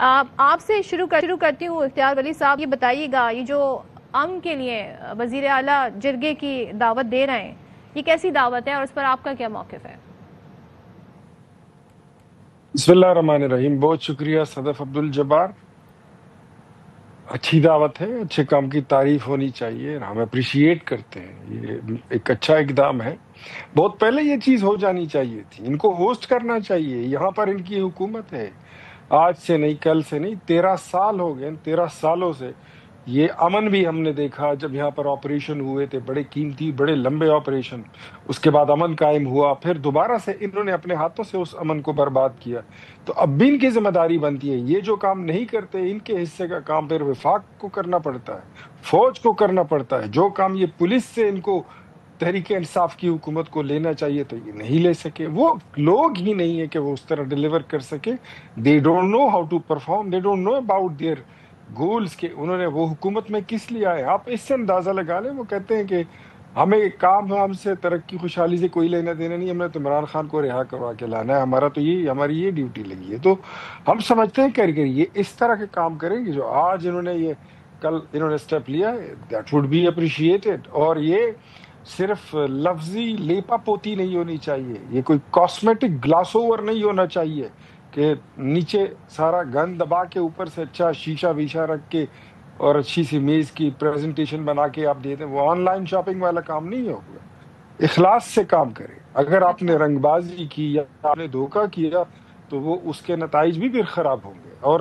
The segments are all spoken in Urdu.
آپ سے شروع کرتی ہوں اختیار ولی صاحب، یہ بتائیے گا یہ جو امن کے لیے وزیر اعلیٰ جرگے کی دعوت دے رہے ہیں، یہ کیسی دعوت ہے اور اس پر آپ کا کیا موقف ہے؟ بسم اللہ الرحمن الرحیم۔ بہت شکریہ صدف عبدالجبار، اچھی دعوت ہے، اچھے کام کی تعریف ہونی چاہیے، ہم اپریشیٹ کرتے ہیں، یہ ایک اچھا اقدام ہے۔ بہت پہلے یہ چیز ہو جانی چاہیے تھی، ان کو ہوسٹ کرنا چاہیے۔ یہاں پر ان کی حکومت ہے، آج سے نہیں، کل سے نہیں، 13 سال ہو گئے، 13 سالوں سے یہ امن بھی ہم نے دیکھا جب یہاں پر آپریشن ہوئے تھے، بڑے قیمتی، بڑے لمبے آپریشن، اس کے بعد امن قائم ہوا، پھر دوبارہ سے انہوں نے اپنے ہاتھوں سے اس امن کو برباد کیا۔ تو اب بھی ان کی ذمہ داری بنتی ہے، یہ جو کام نہیں کرتے ان کے حصے کا کام پھر وفاق کو کرنا پڑتا ہے، فوج کو کرنا پڑتا ہے۔ جو کام یہ پولیس سے ان کو تحریک انصاف کی حکومت کو لینا چاہیے تو یہ نہیں لے سکے، وہ لوگ ہی نہیں ہے کہ وہ اس طرح ڈیلیور کر سکے۔ they don't know how to perform, they don't know about their goals، کہ انہوں نے وہ حکومت میں کس لیے آئے۔ آپ اس سے اندازہ لگا لیں، وہ کہتے ہیں کہ ہمیں کام، ہم سے ترقی خوشحالی سے کوئی لینا دینا نہیں، ہم نے تو عمران خان کو رہا کروا کے لانا ہے، ہمارا تو یہ، ہماری یہ ڈیوٹی لگی ہے۔ تو ہم سمجھتے ہیں کر یہ اس طرح کے کام کریں گے جو آج انہوں نے، یہ کل انہوں نے اسٹیپ لیا ہے، دیٹ وڈ بی اپریشیٹڈ۔ اور یہ صرف لفظی لیپا پوتی نہیں ہونی چاہیے، یہ کوئی کاسمیٹک گلاس اوور نہیں ہونا چاہیے کہ نیچے سارا گند دبا کے اوپر سے اچھا شیشہ ویشہ رکھ کے اور اچھی سی میز کی پریزنٹیشن بنا کے آپ دے دیں۔ وہ آن لائن شاپنگ والا کام نہیں ہوگا، اخلاص سے کام کرے۔ اگر آپ نے رنگ بازی کی یا آپ نے دھوکہ کیا تو وہ اس کے نتائج بھی پھر خراب ہوں گے۔ اور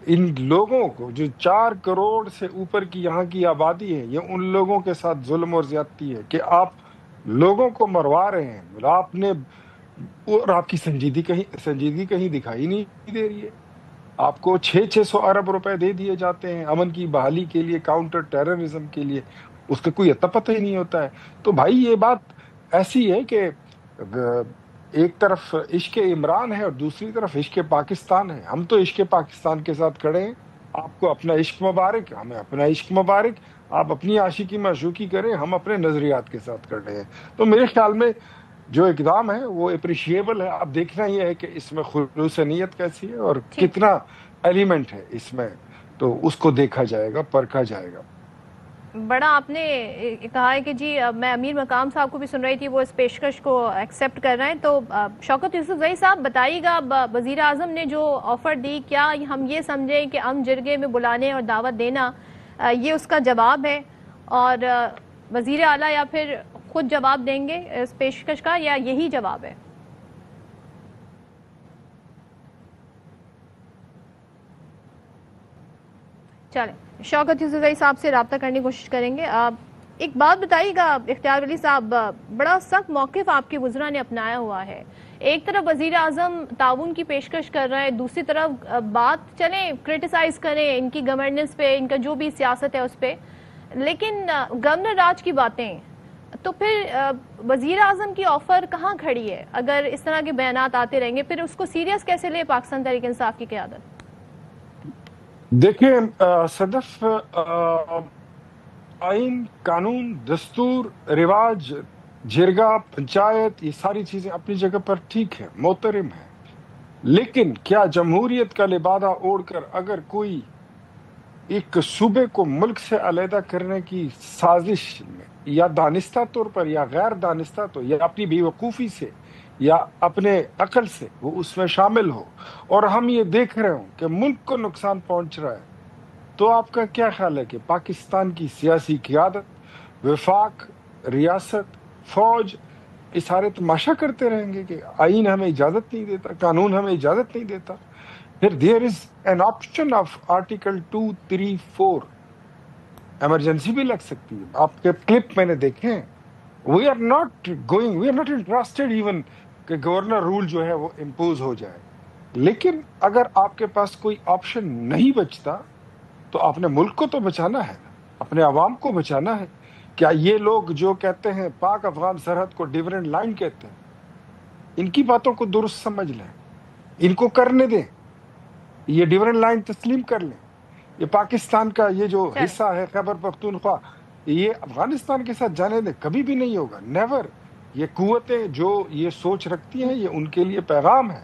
ان لوگوں کو جو 4 کروڑ سے اوپر کی یہاں کی آبادی ہے، یہ ان لوگوں کے ساتھ ظلم اور زیادتی ہے کہ آپ لوگوں کو مروا رہے ہیں، آپ نے، اور آپ کی سنجیدگی کہیں دکھائی نہیں دے رہی ہے۔ آپ کو 600 ارب روپے دے دیے جاتے ہیں امن کی بحالی کے لیے، کاؤنٹر ٹیررزم کے لیے، اس کا کوئی اتا پتہ ہی نہیں ہوتا ہے۔ تو بھائی یہ بات ایسی ہے کہ ایک طرف عشق عمران ہے اور دوسری طرف عشق پاکستان ہے۔ ہم تو عشق پاکستان کے ساتھ کھڑے ہیں، آپ کو اپنا عشق مبارک، ہمیں اپنا عشق مبارک، آپ اپنی عاشقی معشوقی کریں، ہم اپنے نظریات کے ساتھ کھڑے ہیں۔ تو میرے خیال میں جو اقدام ہے وہ اپریشیبل ہے۔ اب دیکھنا یہ ہے کہ اس میں خلوص نیت کیسی ہے اور کتنا ایلیمنٹ ہے اس میں، تو اس کو دیکھا جائے گا، پرکھا جائے گا۔ بڑا آپ نے کہا ہے کہ جی میں امیر مقام صاحب کو بھی سن رہی تھی، وہ اس پیشکش کو ایکسیپٹ کر رہے ہیں، تو شوکت یوسف زئی صاحب بتائیے گا، وزیر اعظم نے جو آفر دی، کیا ہم یہ سمجھیں کہ امن جرگے میں بلانے اور دعوت دینا یہ اس کا جواب ہے، اور وزیر اعلیٰ یا پھر خود جواب دیں گے اس پیشکش کا، یا یہی جواب ہے؟ چلیں شوکت یوسف زئی صاحب سے رابطہ کرنے کی کوشش کریں گے۔ ایک بات بتائیے گا اختیار ولی صاحب، بڑا سخت موقف آپ کے وزراء نے اپنایا ہوا ہے، ایک طرف وزیر اعظم تعاون کی پیشکش کر رہے ہیں، دوسری طرف بات چلیں کرٹیسائز کریں ان کی گورننس پہ، ان کا جو بھی سیاست ہے اس پہ، لیکن گورنر راج کی باتیں، تو پھر وزیر اعظم کی آفر کہاں کھڑی ہے؟ اگر اس طرح کے بیانات آتے رہیں گے پھر اس کو سیریس کیسے لے پاکستان تحریک انصاف کی قیادت؟ دیکھیں صدف، آئین، قانون، دستور، رواج، جرگہ، پنچایت، یہ ساری چیزیں اپنی جگہ پر ٹھیک ہے، محترم ہے، لیکن کیا جمہوریت کا لبادہ اوڑھ کر اگر کوئی ایک صوبے کو ملک سے علیحدہ کرنے کی سازش میں، یا دانستہ طور پر یا غیر دانستہ طور، یا اپنی بے وقوفی سے یا اپنے عقل سے وہ اس میں شامل ہو، اور ہم یہ دیکھ رہے ہوں کہ ملک کو نقصان پہنچ رہا ہے، تو آپ کا کیا خیال ہے کہ پاکستان کی سیاسی قیادت، وفاق، ریاست، فوج یہ سارے تماشا کرتے رہیں گے کہ آئین ہمیں اجازت نہیں دیتا، قانون ہمیں اجازت نہیں دیتا؟ پھر there is an option of Article 234، emergency بھی لگ سکتی ہے۔ آپ کے کلپ میں نے دیکھے ہیں، we are not interested even کہ گورنر رول جو ہے وہ امپوز ہو جائے، لیکن اگر آپ کے پاس کوئی آپشن نہیں بچتا تو آپ نے ملک کو تو بچانا ہے نا، اپنے عوام کو بچانا ہے۔ کیا یہ لوگ جو کہتے ہیں پاک افغان سرحد کو ڈیورنٹ لائن کہتے ہیں، ان کی باتوں کو درست سمجھ لیں، ان کو کرنے دیں، یہ ڈیورنٹ لائن تسلیم کر لیں۔ یہ پاکستان کا یہ جو حصہ ہے خیبر پختونخوا، یہ افغانستان کے ساتھ جانے دیں، کبھی بھی نہیں ہوگا، نیور۔ یہ قوتیں جو یہ سوچ رکھتی ہیں یہ ان کے لیے پیغام ہے